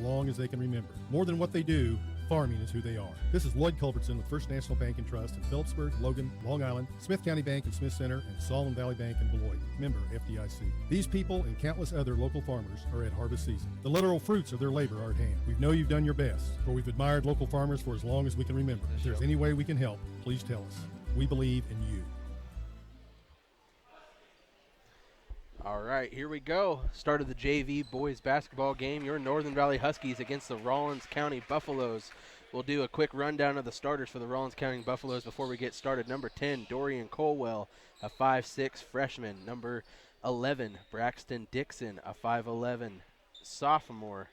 long as they can remember. More than what they do, farming is who they are. This is Lloyd Culbertson with First National Bank and Trust in Phillipsburg, Logan, Long Island, Smith County Bank and Smith Center, and Solomon Valley Bank in Beloit. Member FDIC. These people and countless other local farmers are at harvest season. The literal fruits of their labor are at hand. We know you've done your best, for we've admired local farmers for as long as we can remember. If there's any way we can help, please tell us. We believe in you. All right, here we go. Start of the JV boys basketball game. Your Northern Valley Huskies against the Rawlins County Buffaloes. We'll do a quick rundown of the starters for the Rawlins County Buffaloes before we get started. Number 10, Dorian Colwell, a 5'6" freshman. Number 11, Braxton Dixon, a 5'11" sophomore.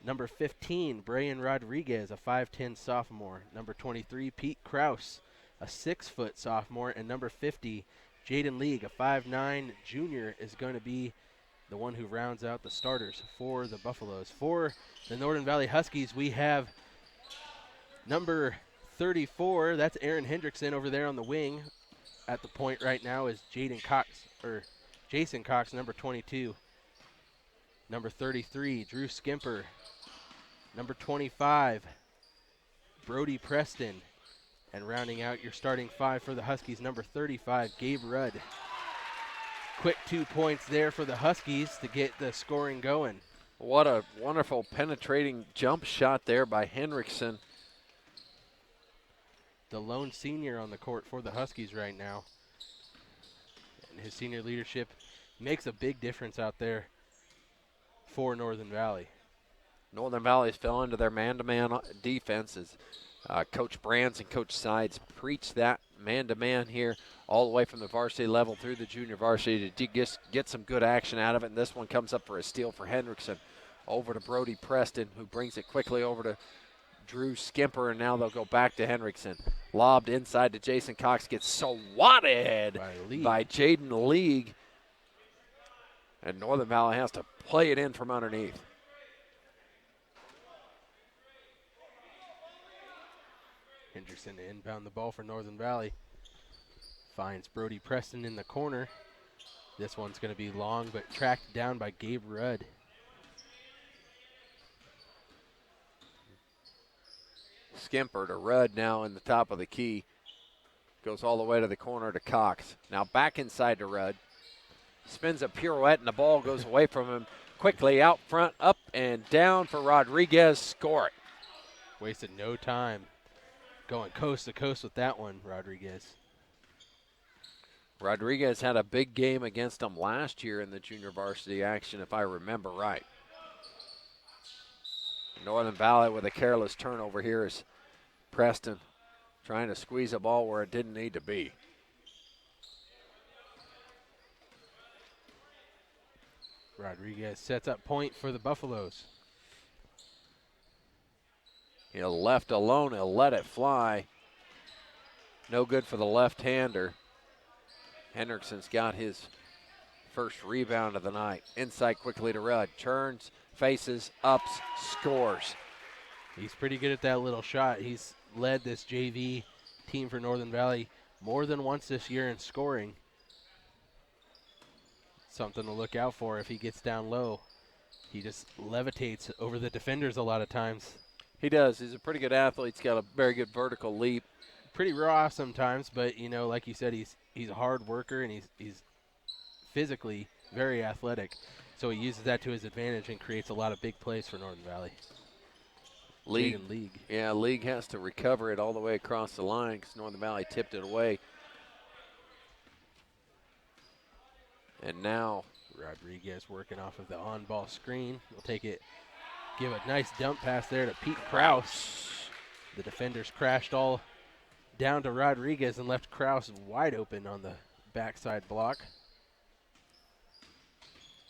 Number 15, Brian Rodriguez, a 5'10" sophomore. Number 23, Pete Kraus, a 6-foot sophomore. And number 50, Jaden League, a 5'9" junior, is going to be the one who rounds out the starters for the Buffaloes. For the Northern Valley Huskies, we have number 34, that's Aaron Hendrickson over there on the wing. At the point right now is Jason Cox, number 22. Number 33, Drew Skimper. Number 25, Brody Preston. And rounding out your starting five for the Huskies, number 35, Gabe Rudd. Quick 2 points there for the Huskies to get the scoring going. What a wonderful penetrating jump shot there by Henriksen. The lone senior on the court for the Huskies right now. And his senior leadership makes a big difference out there for Northern Valley. Northern Valley's fell into their man-to-man defenses. Coach Brands and Coach Sides preach that man-to-man here all the way from the varsity level through the junior varsity to get some good action out of it. And this one comes up for a steal for Hendrickson. Over to Brody Preston, who brings it quickly over to Drew Skimper, and now they'll go back to Hendrickson. Lobbed inside to Jason Cox, gets swatted by Jaden League. And Northern Valley has to play it in from underneath. Hendrickson to inbound the ball for Northern Valley. Finds Brody Preston in the corner. This one's going to be long, but tracked down by Gabe Rudd. Skimper to Rudd now in the top of the key. Goes all the way to the corner to Cox. Now back inside to Rudd. Spins a pirouette and the ball goes away from him. Quickly out front, up and down for Rodriguez. Score it. Wasted no time. Going coast to coast with that one, Rodriguez. Rodriguez had a big game against them last year in the junior varsity action, if I remember right. Northern Valley with a careless turnover here is Preston trying to squeeze a ball where it didn't need to be. Rodriguez sets up point for the Buffaloes. He'll left alone, he'll let it fly. No good for the left-hander. Hendrickson's got his first rebound of the night. Inside quickly to Rudd. Turns, faces, ups, scores. He's pretty good at that little shot. He's led this JV team for Northern Valley more than once this year in scoring. Something to look out for if he gets down low. He just levitates over the defenders a lot of times. He does. He's a pretty good athlete. He's got a very good vertical leap. Pretty raw sometimes, but, you know, like you said, he's a hard worker and he's physically very athletic. So he uses that to his advantage and creates a lot of big plays for Northern Valley. League. Yeah, League has to recover it all the way across the line because Northern Valley tipped it away. And now Rodriguez working off of the on-ball screen. We'll take it, give a nice dump pass there to Pete Kraus. The defenders crashed all down to Rodriguez and left Kraus wide open on the backside block.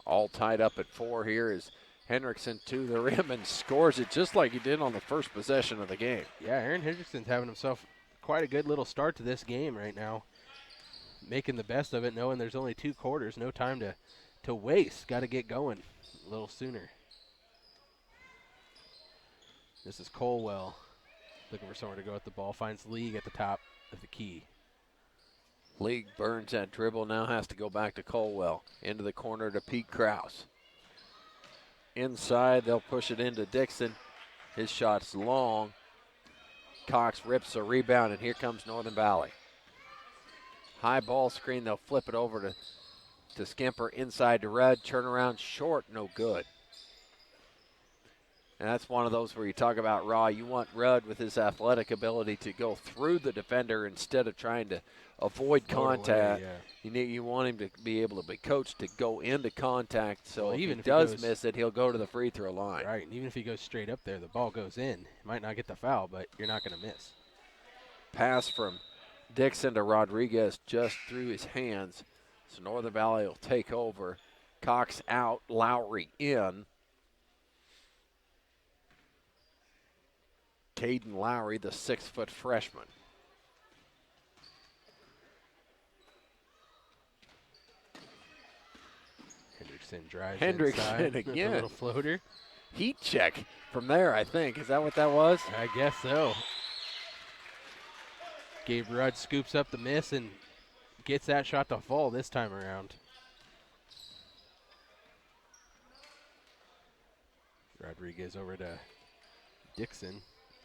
All tied up at 4 here is Hendrickson to the rim and scores it just like he did on the first possession of the game. Yeah, Aaron Hendrickson's having himself quite a good little start to this game right now. Making the best of it, knowing there's only 2 quarters, no time to waste. Got to get going a little sooner. This is Colwell looking for somewhere to go at the ball. Finds League at the top of the key. League burns that dribble, now has to go back to Colwell. Into the corner to Pete Kraus. inside. They'll push it into Dixon. His shot's long. Cox rips a rebound, and here comes Northern Valley. High ball screen. They'll flip it over to Skimper inside to Rudd. Turnaround short, no good. And that's one of those where you talk about raw. You want Rudd with his athletic ability to go through the defender instead of trying to avoid contact. Away, yeah. You want him to be able to be coached to go into contact. So well, if even he if does miss it, he'll go to the free throw line. Right, and even if he goes straight up there, the ball goes in. You might not get the foul, but you're not going to miss. Pass from Dixon to Rodriguez just through his hands. So Northern Valley will take over. Cox out, Lowry in. Caden Lowry, the 6-foot freshman. Hendrickson drives Hendrickson inside. again. A little floater. Heat check from there, I think. Is that what that was? I guess so. Gabe Rudd scoops up the miss and gets that shot to fall this time around. Rodriguez over to Dixon,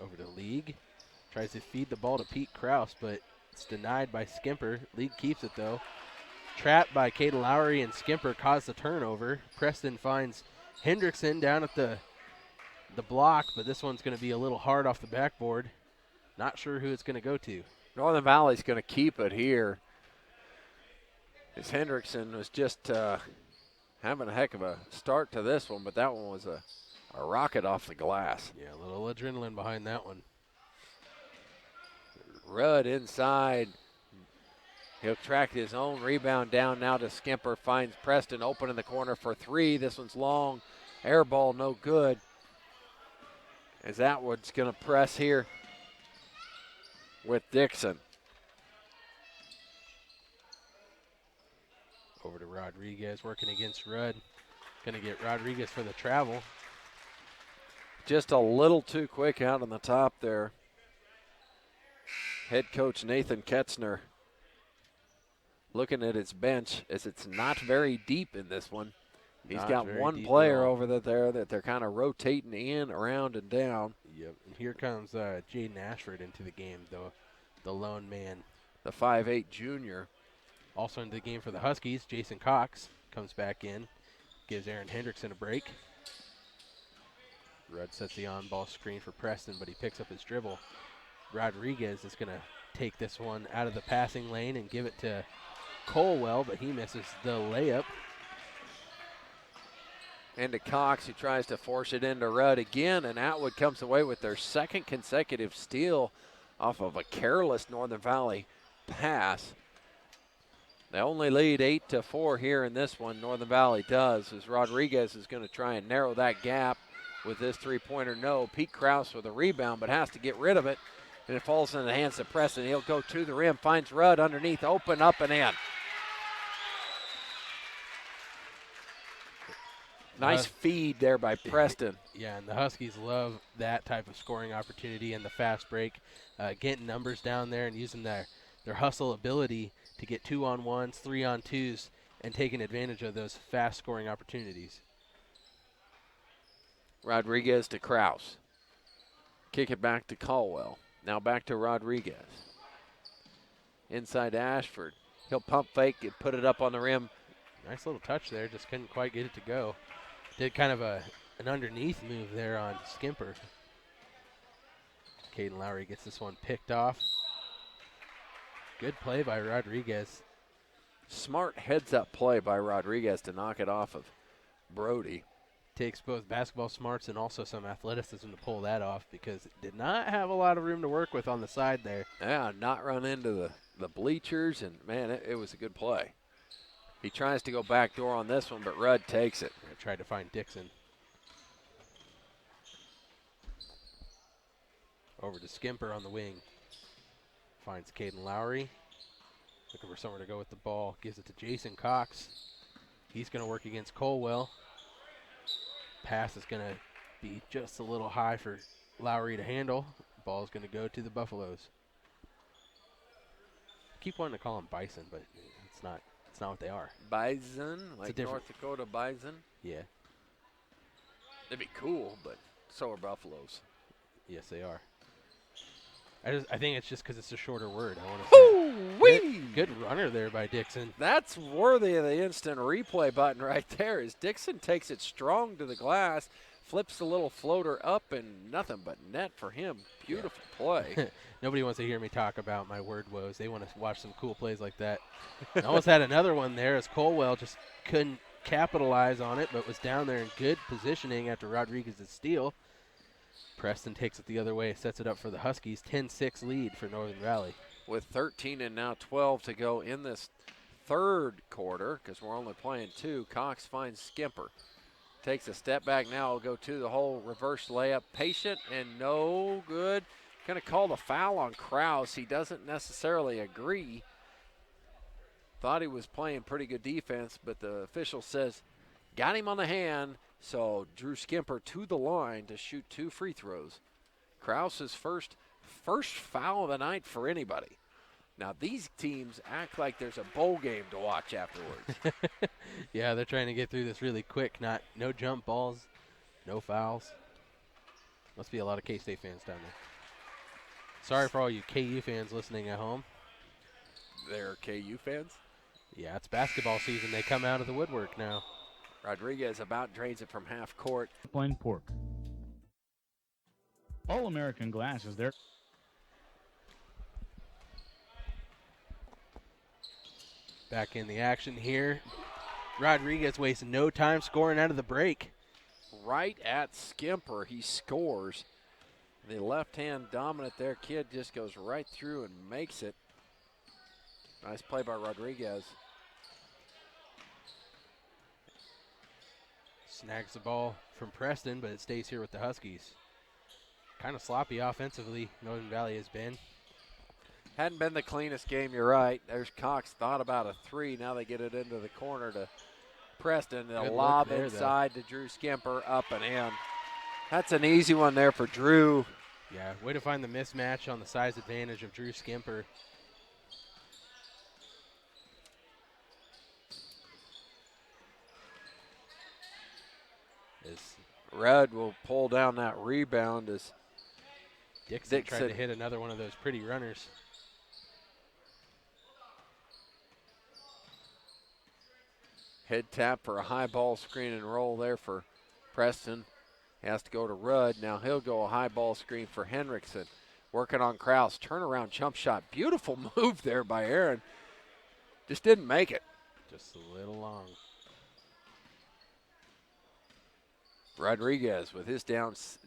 over to League. Tries to feed the ball to Pete Kraus, but it's denied by Skimper. League keeps it though. Trapped by Caden Lowry, and Skimper caused the turnover. Preston finds Hendrickson down at the block, but this one's going to be a little hard off the backboard. Not sure who it's going to go to. Northern Valley's going to keep it here. As Hendrickson was just having a heck of a start to this one, but that one was a rocket off the glass. Yeah, a little adrenaline behind that one. Rudd inside. He'll track his own rebound down now to Skimper. Finds Preston open in the corner for three. This one's long. Air ball no good. As Atwood's going to press here with Dixon. Over to Rodriguez, working against Rudd. Going to get Rodriguez for the travel. Just a little too quick out on the top there. Head coach Nathan Ketzner looking at his bench as it's not very deep in this one. He's got one player over there that they're kind of rotating in, around, and down. Yep, and here comes Jaden Ashford into the game, the lone man. The 5'8 junior. Also into the game for the Huskies, Jason Cox comes back in, gives Aaron Hendrickson a break. Rudd sets the on-ball screen for Preston, but he picks up his dribble. Rodriguez is going to take this one out of the passing lane and give it to Colwell, but he misses the layup. And to Cox, who tries to force it into Rudd again, and Atwood comes away with their second consecutive steal off of a careless Northern Valley pass. They only lead 8-4 here in this one. Northern Valley does, as Rodriguez is going to try and narrow that gap with this three-pointer. No, Pete Kraus with a rebound, but has to get rid of it, and it falls in the hands of Preston. He'll go to the rim, finds Rudd underneath, open, up and in. Nice feed there by Preston. Yeah, and the Huskies love that type of scoring opportunity and the fast break, getting numbers down there and using their hustle ability to get 2-on-1s, 3-on-2s, and taking advantage of those fast scoring opportunities. Rodriguez to Kraus. Kick it back to Caldwell. Now back to Rodriguez. Inside to Ashford. He'll pump fake and put it up on the rim. Nice little touch there, just couldn't quite get it to go. Did kind of an underneath move there on Skimper. Caden Lowry gets this one picked off. Good play by Rodriguez. Smart heads-up play by Rodriguez to knock it off of Brody. Takes both basketball smarts and also some athleticism to pull that off, because it did not have a lot of room to work with on the side there. Yeah, not run into the bleachers, and, man, it was a good play. He tries to go backdoor on this one, but Rudd takes it. I tried to find Dixon. Over to Skimper on the wing. Finds Caden Lowry. Looking for somewhere to go with the ball. Gives it to Jason Cox. He's going to work against Colwell. Pass is going to be just a little high for Lowry to handle. Ball is going to go to the Buffaloes. Keep wanting to call him Bison, but it's not. It's not what they are. Bison, like North Dakota bison. Yeah. It'd be cool, but so are buffaloes. Yes, they are. I think it's just because it's a shorter word. I want to say. Woo-wee! Good runner there by Dixon. That's worthy of the instant replay button right there as Dixon takes it strong to the glass, flips the little floater up, and nothing but net for him. Beautiful play. Nobody wants to hear me talk about my word woes. They want to watch some cool plays like that. I almost had another one there as Colwell just couldn't capitalize on it, but was down there in good positioning after Rodriguez's steal. Preston takes it the other way, sets it up for the Huskies. 10-6 lead for Northern Valley. With 13 and now 12 to go in this third quarter, because we're only playing 2, Cox finds Skimper. Takes a step back now, will go to the hole, reverse layup, patient and no good. Going to call the foul on Krause. He doesn't necessarily agree. Thought he was playing pretty good defense, but the official says, got him on the hand, so Drew Skimper to the line to shoot 2 free throws. Krause's first foul of the night for anybody. Now, these teams act like there's a bowl game to watch afterwards. Yeah, they're trying to get through this really quick. No jump balls, no fouls. Must be a lot of K-State fans down there. Sorry for all you KU fans listening at home. They're KU fans? Yeah, it's basketball season. They come out of the woodwork now. Rodriguez about drains it from half court. Plain pork. All-American Glass is there. Back in the action here. Rodriguez wastes no time scoring out of the break. Right at Skimper, he scores. The left-hand dominant there, kid just goes right through and makes it. Nice play by Rodriguez. Snags the ball from Preston, but it stays here with the Huskies. Kind of sloppy offensively, Northern Valley has been. Hadn't been the cleanest game, you're right. There's Cox, thought about a 3. Now they get it into the corner to Preston. They'll lob there, inside to Drew Skimper, up and in. That's an easy one there for Drew. Yeah, way to find the mismatch on the size advantage of Drew Skimper. Rudd will pull down that rebound as Dixon tried to hit another one of those pretty runners. Head tap for a high ball screen and roll there for Preston. Has to go to Rudd. Now he'll go a high ball screen for Henriksen. Working on Krause. Turnaround jump shot. Beautiful move there by Aaron. Just didn't make it. Just a little long. Rodriguez with his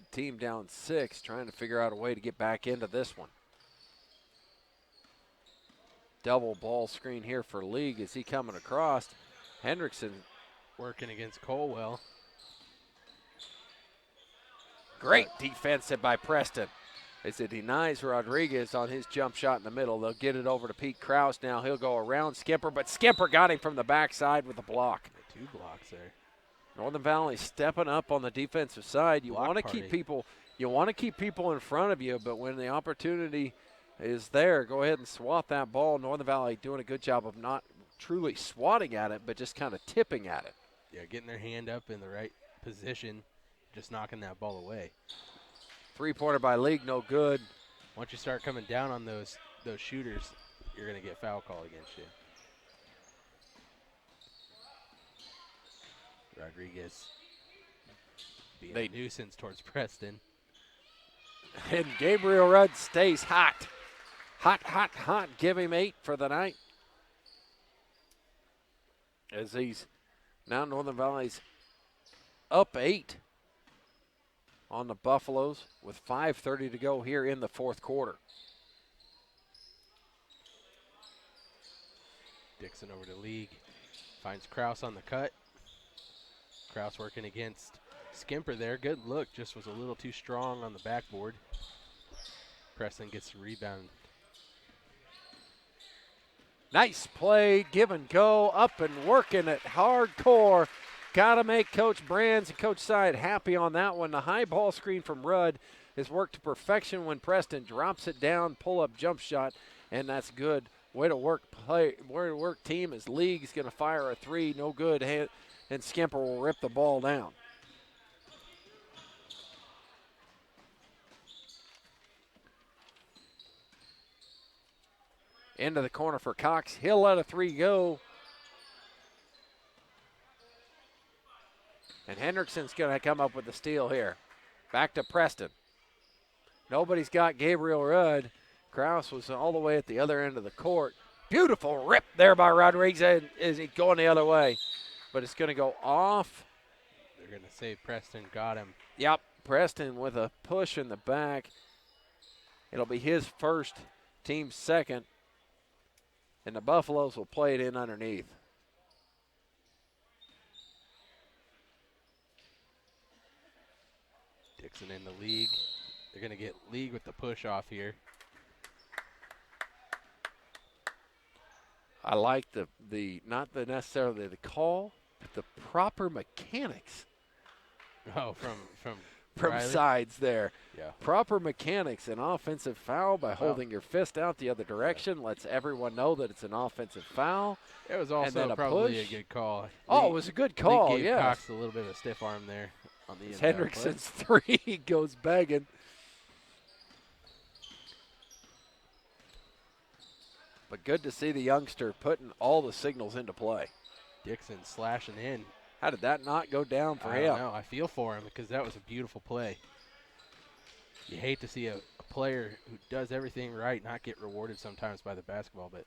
team down 6, trying to figure out a way to get back into this one. Double ball screen here for League as he coming across. Henriksen working against Colwell. Great defense by Preston as it denies Rodriguez on his jump shot in the middle. They'll get it over to Pete Krause now. He'll go around Skimper, but Skimper got him from the backside with a block. 2 blocks there. Northern Valley stepping up on the defensive side. You want to keep people. You want to keep people in front of you, but when the opportunity is there, go ahead and swat that ball. Northern Valley doing a good job of not truly swatting at it, but just kind of tipping at it. Yeah, getting their hand up in the right position, just knocking that ball away. 3-pointer by League, no good. Once you start coming down on those shooters, you're going to get foul call against you. Rodriguez being a nuisance towards Preston. And Gabriel Rudd stays hot. Hot, hot, hot. Give him 8 for the night. As he's now Northern Valley's up 8 on the Buffaloes with 5:30 to go here in the fourth quarter. Dixon over to League. Finds Krause on the cut. Krause working against Skimper there. Good look, just was a little too strong on the backboard. Preston gets the rebound. Nice play, give and go, up and working it hardcore. Got to make Coach Brands and Coach Side happy on that one. The high ball screen from Rudd has worked to perfection when Preston drops it down, pull-up jump shot, and that's good. Way to work team as League's going to fire a 3, no good, and Skimper will rip the ball down. Into the corner for Cox. He'll let a 3 go. And Hendrickson's going to come up with the steal here. Back to Preston. Nobody's got Gabriel Rudd. Kraus was all the way at the other end of the court. Beautiful rip there by Rodriguez. Is he going the other way? But it's going to go off. They're going to say Preston got him. Yep, Preston with a push in the back. It'll be his first, team second. And the Buffaloes will play it in underneath. Dixon in the league. They're going to get league with the push off here. I like the not the necessarily the call, but the proper mechanics Oh, from Riley? sides there. Yeah. Proper mechanics, an offensive foul by holding your fist out the other direction lets everyone know that it's an offensive foul. It was then also a probably push. a good call. Oh, it was a good call, gave yeah. Cox a little bit of a stiff arm there on the inbound Hendrickson's 3 goes begging. But good to see the youngster putting all the signals into play. play. Dixon slashing in. How did that not go down for I him? don't know. I feel for him because that was a beautiful play. You hate to see a player who does everything right not get rewarded sometimes by the basketball, but,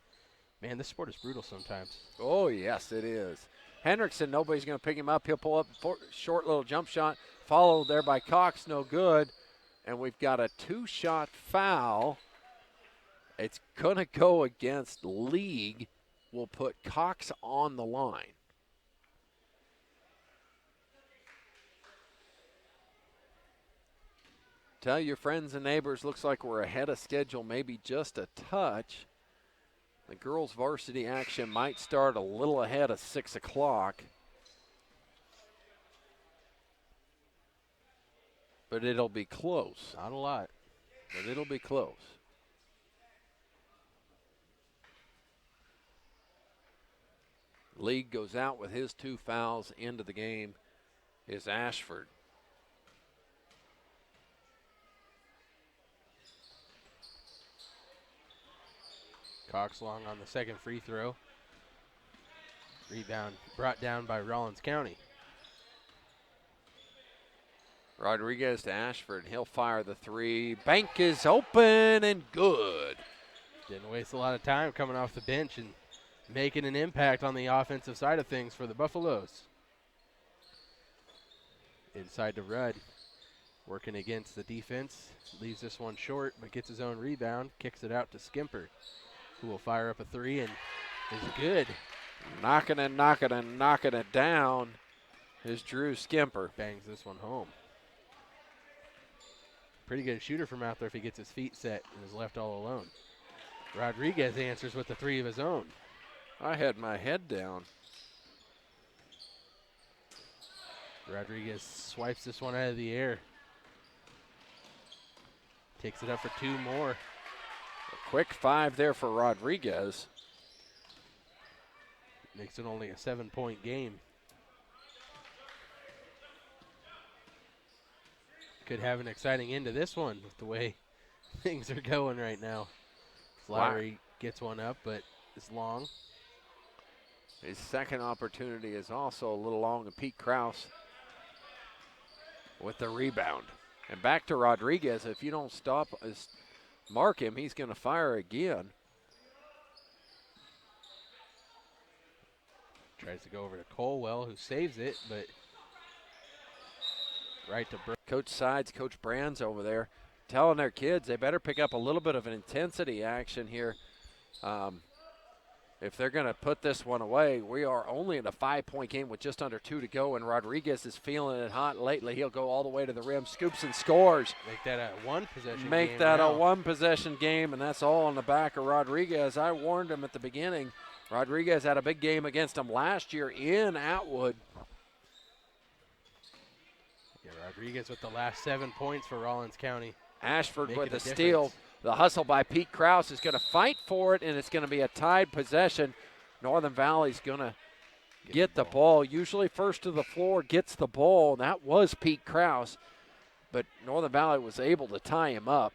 man, this sport is brutal sometimes. Oh, yes, it is. Hendrickson, nobody's going to pick him up. He'll pull up a short little jump shot, followed there by Cox, no good. And we've got a 2-shot foul. It's going to go against League. We'll put Cox on the line. Tell your friends and neighbors, looks like we're ahead of schedule, maybe just a touch. The girls' varsity action might start a little ahead of 6 o'clock. But it'll be close. Not a lot. But it'll be close. League goes out with his 2 fouls. Into the game is Ashford. Cox long on the second free throw. Rebound brought down by Rawlins County. Rodriguez to Ashford. He'll fire the 3. Bank is open and good. Didn't waste a lot of time coming off the bench and making an impact on the offensive side of things for the Buffaloes. Inside to Rudd. Working against the defense. Leaves this one short, but gets his own rebound. Kicks it out to Skimper, who will fire up a 3 and is good. Knocking it down is Drew Skimper. Bangs this one home. Pretty good shooter from out there if he gets his feet set and is left all alone. Rodriguez answers with the 3 of his own. I had my head down. Rodriguez swipes this one out of the air. Takes it up for 2 more. A quick 5 there for Rodriguez. Makes it only a 7-point game. Could have an exciting end to this one with the way things are going right now. Lowry gets one up, but it's long. His second opportunity is also a little long, and Pete Krause with the rebound. And back to Rodriguez. If you don't mark him, he's going to fire again. Tries to go over to Colwell, who saves it, but right to Coach Sides, Coach Brands over there telling their kids they better pick up a little bit of an intensity action here. If they're going to put this one away, we are only in a 5-point game with just under 2 to go, and Rodriguez is feeling it hot lately. He'll go all the way to the rim, scoops and scores. Make that a 1-possession game. Make that now. a 1-possession game, and that's all on the back of Rodriguez. I warned him at the beginning. Rodriguez had a big game against him last year in Atwood. Yeah, Rodriguez with the last 7 points for Rawlins County. Ashford Making with the a steal. difference. The hustle by Pete Krause is going to fight for it, and it's going to be a tied possession. Northern Valley's going to get the ball. Usually first to the floor gets the ball. That was Pete Krause, but Northern Valley was able to tie him up.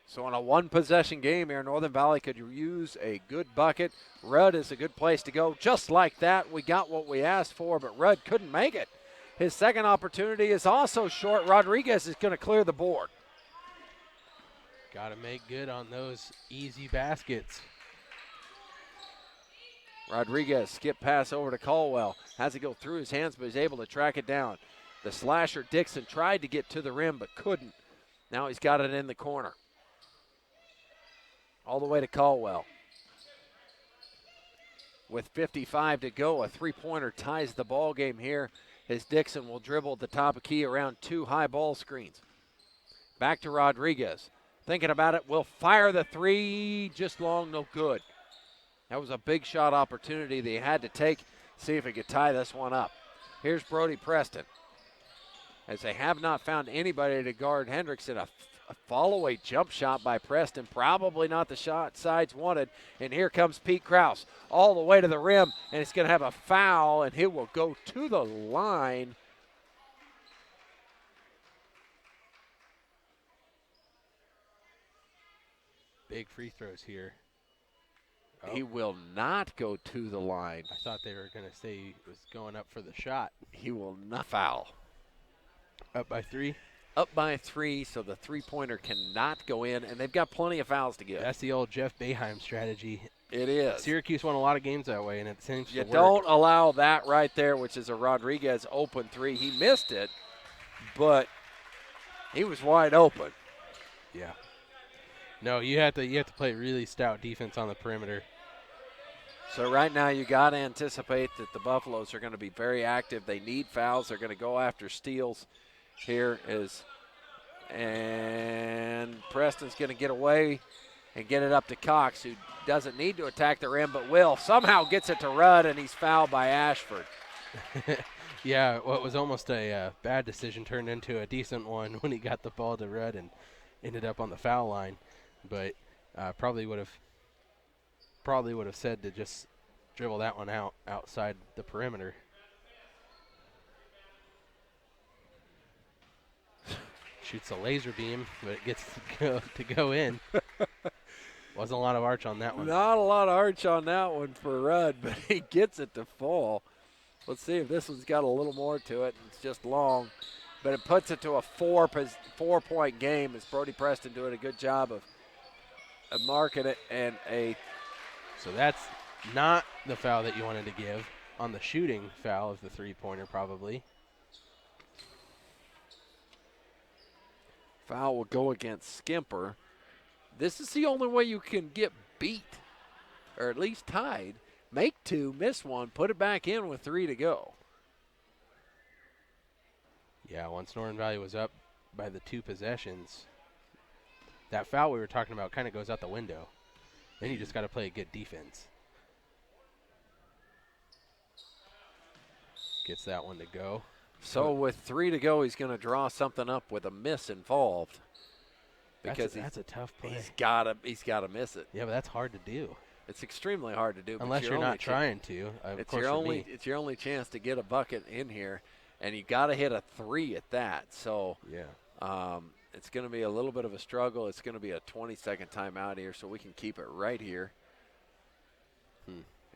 So in a one-possession game here, Northern Valley could use a good bucket. Rudd is a good place to go. Just like that, we got what we asked for, but Rudd couldn't make it. His second opportunity is also short. Rodriguez is going to clear the board. Got to make good on those easy baskets. Rodriguez skip pass over to Caldwell. Has it go through his hands, but he's able to track it down. The slasher Dixon tried to get to the rim, but couldn't. Now he's got it in the corner. All the way to Caldwell. With 55 to go, a three-pointer ties the ball game here as Dixon will dribble at the top of key around 2 high ball screens. Back to Rodriguez. Thinking about it, will fire the three, just long, no good. That was a big shot opportunity they had to take, see if he could tie this one up. Here's Brody Preston. As they have not found anybody to guard Hendrickson, a follow-away jump shot by Preston, probably not the shot Sides wanted. And here comes Pete Krause all the way to the rim, and he's going to have a foul, and he will go to the line. Big free throws here. He will not go to the line. I thought they were going to say he was going up for the shot. He will not foul. Up by 3? Up by 3, so the three-pointer cannot go in, and they've got plenty of fouls to give. That's the old Jeff Boeheim strategy. It is. Syracuse won a lot of games that way, and it seems to You work. don't allow that right there, which is a Rodriguez open 3. He missed it, but he was wide open. Yeah. No, you have to play really stout defense on the perimeter. So right now you got to anticipate that the Buffaloes are going to be very active. They need fouls. They're going to go after steals. And Preston's going to get away and get it up to Cox, who doesn't need to attack the rim but will. Somehow gets it to Rudd, and he's fouled by Ashford. Yeah, what was almost a bad decision turned into a decent one when he got the ball to Rudd and ended up on the foul line. But probably would have said to just dribble that one outside the perimeter. Shoots a laser beam, but it gets to go in. Wasn't a lot of arch on that one. Not a lot of arch on that one for Rudd, but he gets it to fall. Let's see if this one's got a little more to it. It's just long, but it puts it to a 4-point game as Brody Preston doing a good job of marking it. And so that's not the foul that you wanted to give on the shooting foul of the three-pointer probably. Foul will go against Skimper. This is the only way you can get beat, or at least tied. Make 2, miss 1, put it back in with 3 to go. Yeah, once Northern Valley was up by the 2 possessions, that foul we were talking about kind of goes out the window. Then you just got to play a good defense. Gets that one to go. So with 3 to go, he's going to draw something up with a miss involved. Because that's a tough play. He's got to miss it. Yeah, but that's hard to do. It's extremely hard to do. Unless you're not trying to. It's your only chance to get a bucket in here, and you got to hit a 3 at that. So yeah, it's going to be a little bit of a struggle. It's going to be a 20-second timeout here, so we can keep it right here.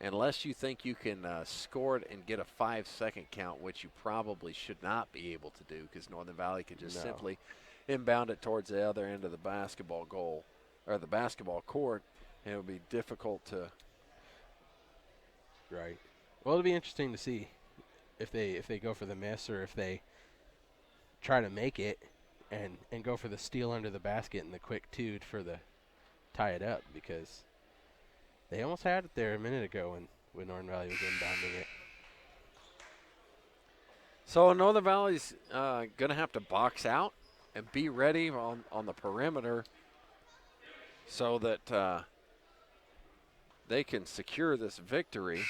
Unless you think you can score it and get a 5-second count, which you probably should not be able to do because Northern Valley can just simply inbound it towards the other end of the basketball goal or the basketball court, and it would be difficult to. Right. Well, it'll be interesting to see if they go for the miss or if they try to make it and go for the steal under the basket and the quick 2 for the tie it up because they almost had it there a minute ago when Northern Valley was inbounding it. So Northern Valley's going to have to box out and be ready on the perimeter so that they can secure this victory.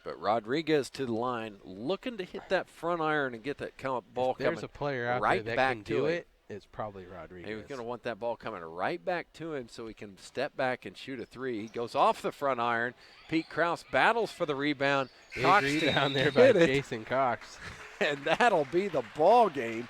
But Rodriguez to the line, looking to hit that front iron and get that ball coming. There's a player out right there that back can to do it. It's probably Rodriguez. He's going to want that ball coming right back to him so he can step back and shoot a 3. He goes off the front iron. Pete Krause battles for the rebound. Big rebound there by Jason Cox. and that'll be the ball game.